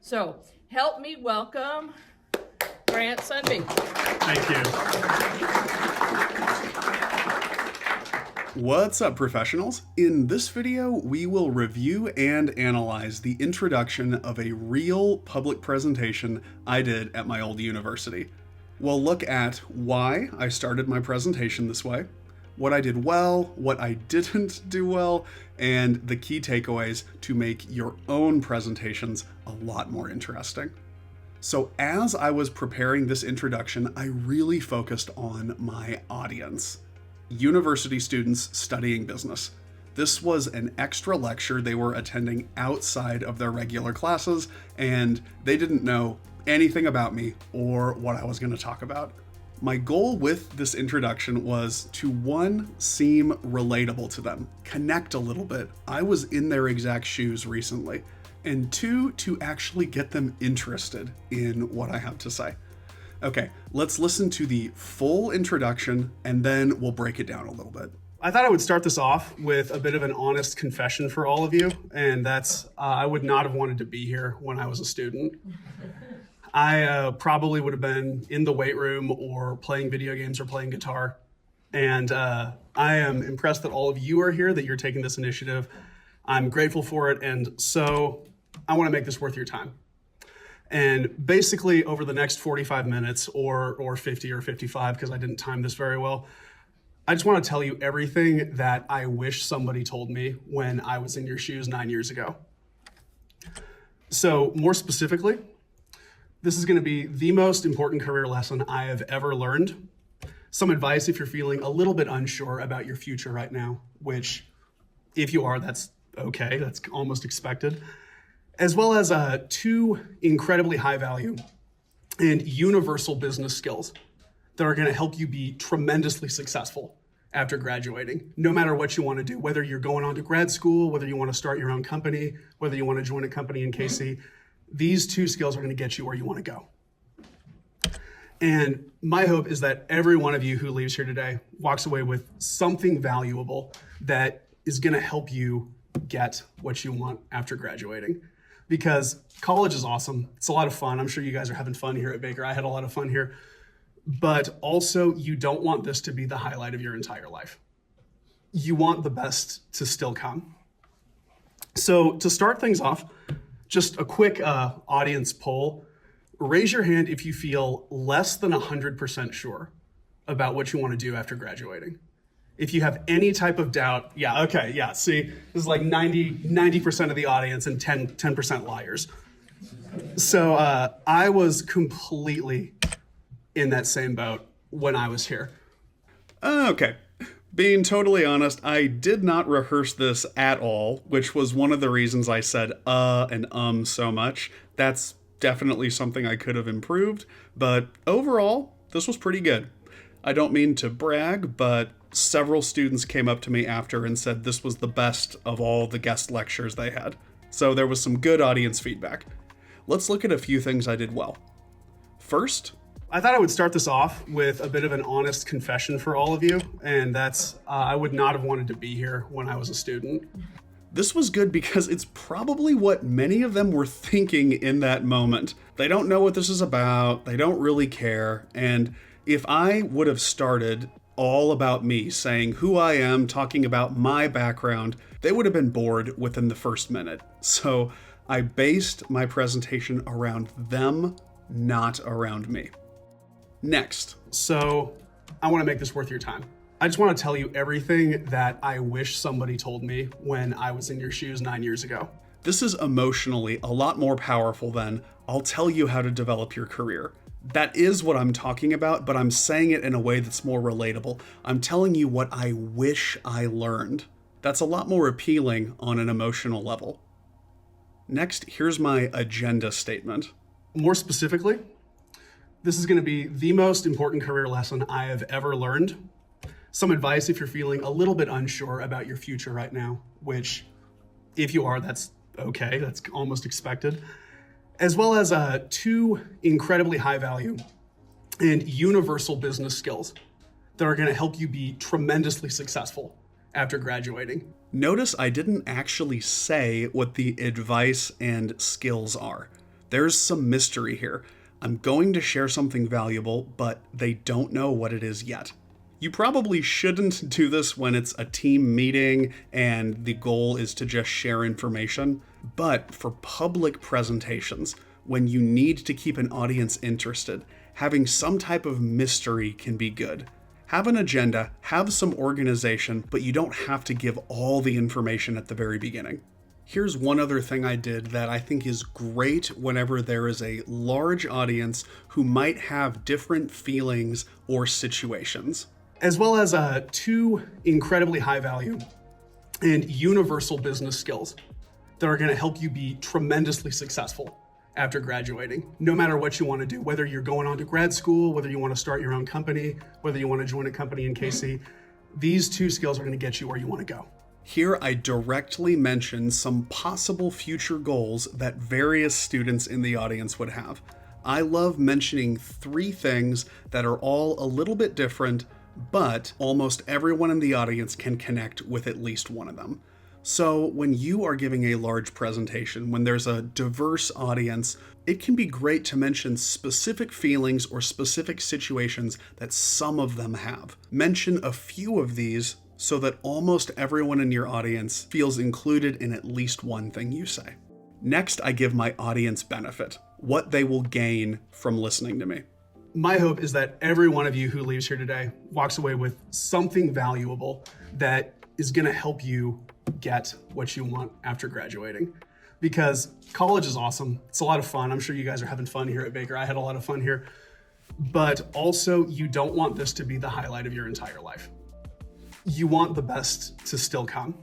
So help me welcome Grant Sundbye. Thank you. What's up, professionals? In this video, we will review and analyze the introduction of a real public presentation I did at my old university. We'll look at why I started my presentation this way, what I did well, what I didn't do well, and the key takeaways to make your own presentations a lot more interesting. So as I was preparing this introduction, I really focused on my audience. University students studying business. This was an extra lecture they were attending outside of their regular classes, and they didn't know anything about me or what I was going to talk about. My goal with this introduction was to, one, seem relatable to them, connect a little bit. I was in their exact shoes recently. And two, to actually get them interested in what I have to say. Okay, let's listen to the full introduction and then we'll break it down a little bit. I thought I would start this off with a bit of an honest confession for all of you, and that's I would not have wanted to be here when I was a student. I probably would have been in the weight room or playing video games or playing guitar. And I am impressed that all of you are here, that you're taking this initiative. I'm grateful for it, and so I want to make this worth your time. And basically over the next 45 minutes or 50 or 55, because I didn't time this very well, I just want to tell you everything that I wish somebody told me when I was in your shoes 9 years ago. So more specifically, this is going to be the most important career lesson I have ever learned. Some advice if you're feeling a little bit unsure about your future right now, which if you are, that's okay, that's almost expected. As well as two incredibly high value and universal business skills that are going to help you be tremendously successful after graduating, no matter what you want to do, whether you're going on to grad school, whether you want to start your own company, whether you want to join a company in KC. These two skills are going to get you where you want to go. And my hope is that every one of you who leaves here today walks away with something valuable that is going to help you get what you want after graduating. Because college is awesome. It's a lot of fun. I'm sure you guys are having fun here at Baker. I had a lot of fun here. But also, you don't want this to be the highlight of your entire life. You want the best to still come. So to start things off, just a quick audience poll. Raise your hand if you feel less than 100% sure about what you want to do after graduating. If you have any type of doubt, see, this is like 90% of the audience and 10% liars. So I was completely in that same boat when I was here. Okay. Being totally honest, I did not rehearse this at all, which was one of the reasons I said and so much. That's definitely something I could have improved, but overall, this was pretty good. I don't mean to brag, but several students came up to me after and said this was the best of all the guest lectures they had. So there was some good audience feedback. Let's look at a few things I did well. First, I thought I would start this off with a bit of an honest confession for all of you, and that's I would not have wanted to be here when I was a student. This was good because it's probably what many of them were thinking in that moment. They don't know what this is about, they don't really care, and if I would have started all about me, saying who I am, talking about my background, they would have been bored within the first minute. So I based my presentation around them, not around me. Next, so I want to make this worth your time. I just want to tell you everything that I wish somebody told me when I was in your shoes 9 years ago. This is emotionally a lot more powerful than I'll tell you how to develop your career. That is what I'm talking about, but I'm saying it in a way that's more relatable. I'm telling you what I wish I learned. That's a lot more appealing on an emotional level. Next, here's my agenda statement. More specifically, this is going to be the most important career lesson I have ever learned. Some advice if you're feeling a little bit unsure about your future right now, which if you are, that's okay, that's almost expected. As well as two incredibly high value and universal business skills that are going to help you be tremendously successful after graduating. Notice I didn't actually say what the advice and skills are. There's some mystery here. I'm going to share something valuable, but they don't know what it is yet. You probably shouldn't do this when it's a team meeting and the goal is to just share information, but for public presentations, when you need to keep an audience interested, having some type of mystery can be good. Have an agenda, have some organization, but you don't have to give all the information at the very beginning. Here's one other thing I did that I think is great whenever there is a large audience who might have different feelings or situations. As well as 2 incredibly high value and universal business skills that are going to help you be tremendously successful after graduating, no matter what you want to do, whether you're going on to grad school, whether you want to start your own company, whether you want to join a company in KC, these 2 skills are going to get you where you want to go. Here I directly mention some possible future goals that various students in the audience would have. I love mentioning 3 things that are all a little bit different, but almost everyone in the audience can connect with at least one of them. So when you are giving a large presentation, when there's a diverse audience, it can be great to mention specific feelings or specific situations that some of them have. Mention a few of these so that almost everyone in your audience feels included in at least one thing you say. Next, I give my audience benefit, what they will gain from listening to me. My hope is that every one of you who leaves here today walks away with something valuable that is going to help you get what you want after graduating. Because college is awesome. It's a lot of fun. I'm sure you guys are having fun here at Baker. I had a lot of fun here. But also, you don't want this to be the highlight of your entire life. You want the best to still come.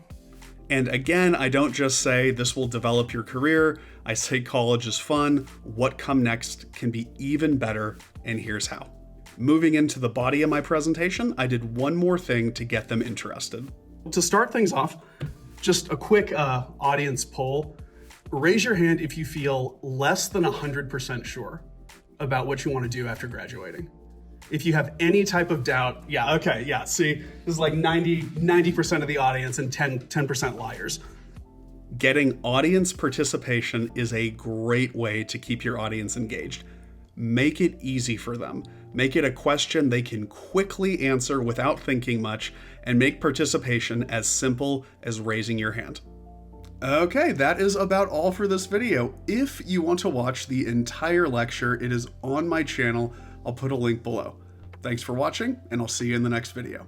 And again, I don't just say this will develop your career. I say college is fun. What come next can be even better, and here's how. Moving into the body of my presentation, I did one more thing to get them interested. To start things off, just a quick audience poll. Raise your hand if you feel less than 100% sure about what you want to do after graduating. If you have any type of doubt, see, this is like 90% of the audience and 10% liars. Getting audience participation is a great way to keep your audience engaged. Make it easy for them. Make it a question they can quickly answer without thinking much, and make participation as simple as raising your hand. Okay, that is about all for this video. If you want to watch the entire lecture, it is on my channel. I'll put a link below. Thanks for watching, and I'll see you in the next video.